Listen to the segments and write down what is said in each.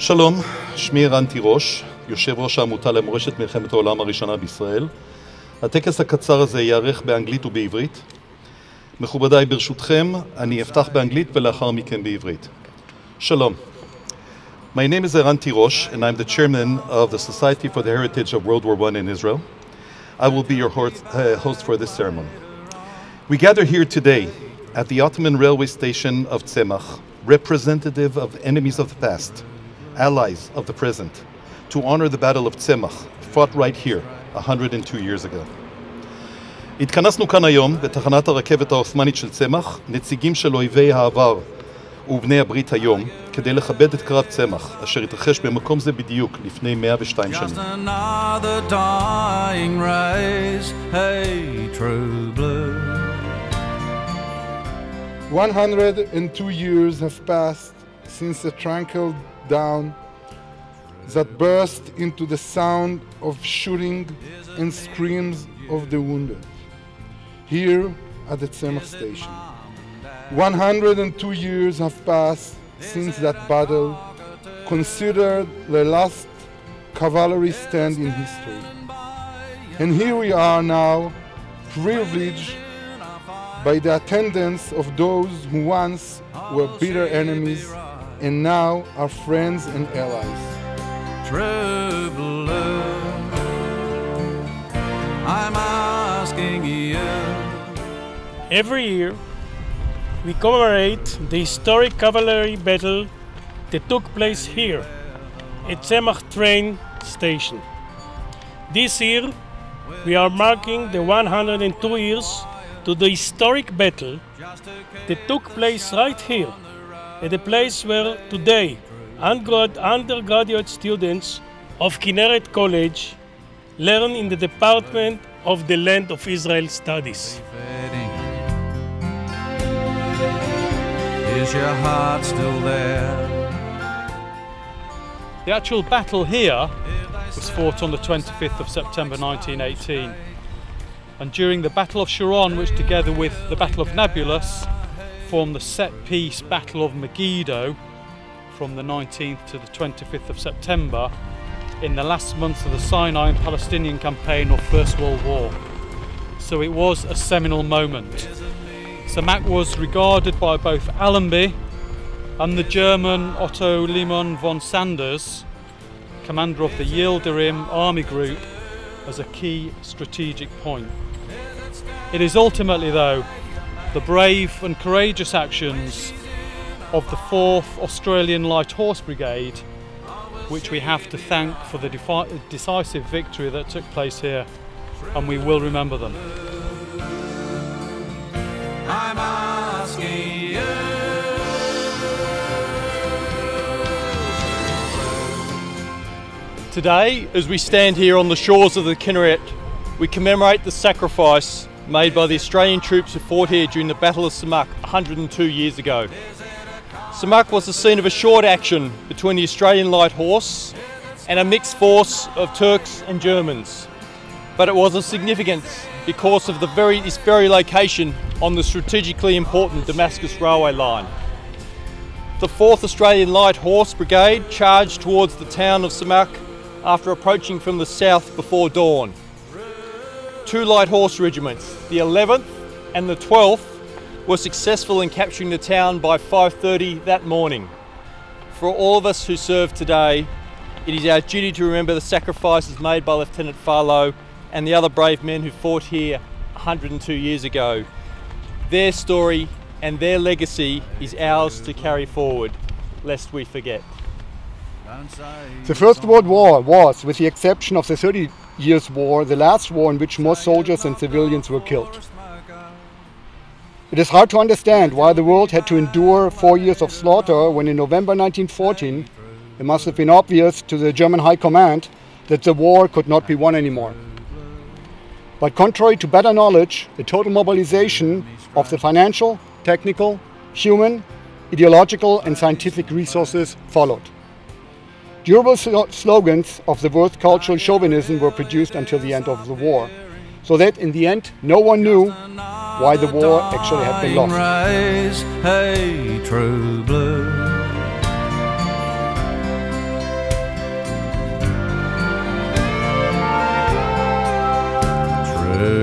שלום, שמי ערן תירוש, יושב ראש העמותה למורשת מלחמת העולם הראשונה בישראל. הטקס הקצר הזה ייערך באנגלית ובעברית. מכובדיי, ברשותכם, אני אפתח באנגלית ולאחר מכן בעברית. שלום. My name is Eran Tirosh, and I'm the chairman of the Society for the Heritage of World War I in Israel. I will be your host for this ceremony. We gather here today at the Ottoman railway station of Btzemach, representative of enemies of the past, allies of the present, to honor the Battle of Btzemach, fought right here 102 years ago. התכנסנו כאן היום בתחנת הרכבת העות'מנית של צמח, נציגים של אויבי העבר ובני הברית היום, כדי לכבד את קרב צמח, אשר התרחש במקום זה בדיוק לפני 102 שנים. 102 years have passed since the tranquil dawn that burst into the sound of shooting and screams of the wounded here at the Semakh station. 102 years have passed since that battle, considered the last cavalry stand in history. And here we are now, privileged by the attendance of those who once were bitter enemies and now are friends and allies. True blue, I'm asking you. Every year, we commemorate the historic cavalry battle that took place here at Semakh train station. This year, we are marking the 102 years to the historic battle that took place right here, at the place where today undergraduate students of Keneret College learn in the Department of the Land of Israel Studies. Is your heart still there? The actual battle here was fought on the 25th of September 1918, and during the Battle of Sharon, which together with the Battle of Nablus formed the set-piece Battle of Megiddo from the 19th to the 25th of September in the last months of the Sinai and Palestinian campaign of First World War. So it was a seminal moment. Semakh was regarded by both Allenby and the German Otto Liman von Sanders, commander of the Yildirim army group, as a key strategic point. It is ultimately, though, the brave and courageous actions of the 4th Australian Light Horse Brigade which we have to thank for the decisive victory that took place here, and we will remember them. I'm asking you. Today, as we stand here on the shores of the Kenneret, we commemorate the sacrifice made by the Australian troops who fought here during the Battle of Semakh 102 years ago. Semakh was the scene of a short action between the Australian Light Horse and a mixed force of Turks and Germans. But it was of significance because of this very location on the strategically important Damascus railway line. The 4th Australian Light Horse Brigade charged towards the town of Semakh after approaching from the south before dawn. 2 light horse regiments, the 11th and the 12th, were successful in capturing the town by 5:30 that morning. For all of us who serve today, it is our duty to remember the sacrifices made by Lieutenant Farlow and the other brave men who fought here 102 years ago. Their story and their legacy is ours to carry forward, lest we forget. The First World War was, with the exception of the 30 Years' War, the last war in which more soldiers and civilians were killed. It is hard to understand why the world had to endure 4 years of slaughter when in November 1914 it must have been obvious to the German High Command that the war could not be won anymore. But contrary to better knowledge, the total mobilization of the financial, technical, human, ideological and scientific resources followed. Durable slogans of the worst cultural chauvinism were produced until the end of the war, so that in the end no one knew why the war actually had been lost. Hey, true blue.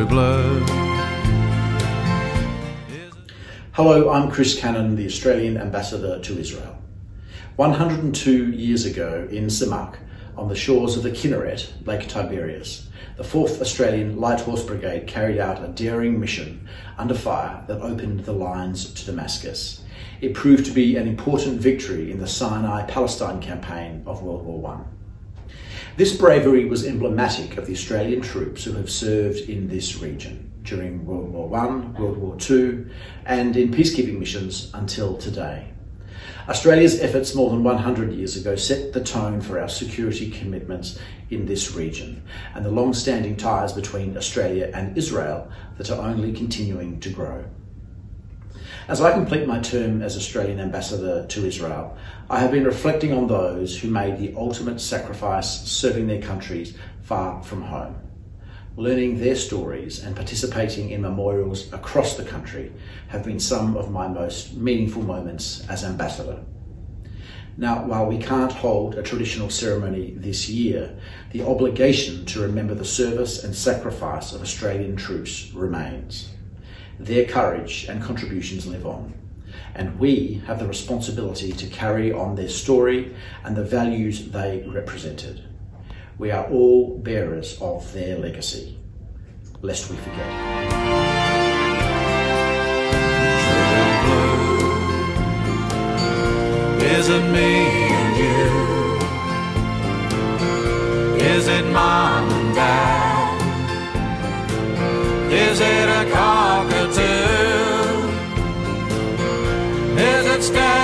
true blue. Hello, I'm Chris Cannon, the Australian Ambassador to Israel. 102 years ago in Semakh, on the shores of the Kenneret, Lake Tiberias, the 4th Australian Light Horse Brigade carried out a daring mission under fire that opened the lines to Damascus. It proved to be an important victory in the Sinai-Palestine campaign of World War I. This bravery was emblematic of the Australian troops who have served in this region during World War I, World War II, and in peacekeeping missions until today. Australia's efforts more than 100 years ago set the tone for our security commitments in this region and the long-standing ties between Australia and Israel that are only continuing to grow. As I complete my term as Australian Ambassador to Israel, I have been reflecting on those who made the ultimate sacrifice serving their countries far from home. Learning their stories and participating in memorials across the country have been some of my most meaningful moments as ambassador. Now, while we can't hold a traditional ceremony this year, the obligation to remember the service and sacrifice of Australian troops remains. Their courage and contributions live on, and we have the responsibility to carry on their story and the values they represented. We are all bearers of their legacy, lest we forget. Is it me and you? Is it mom and dad? Is it a cockatoo? Is it Stan?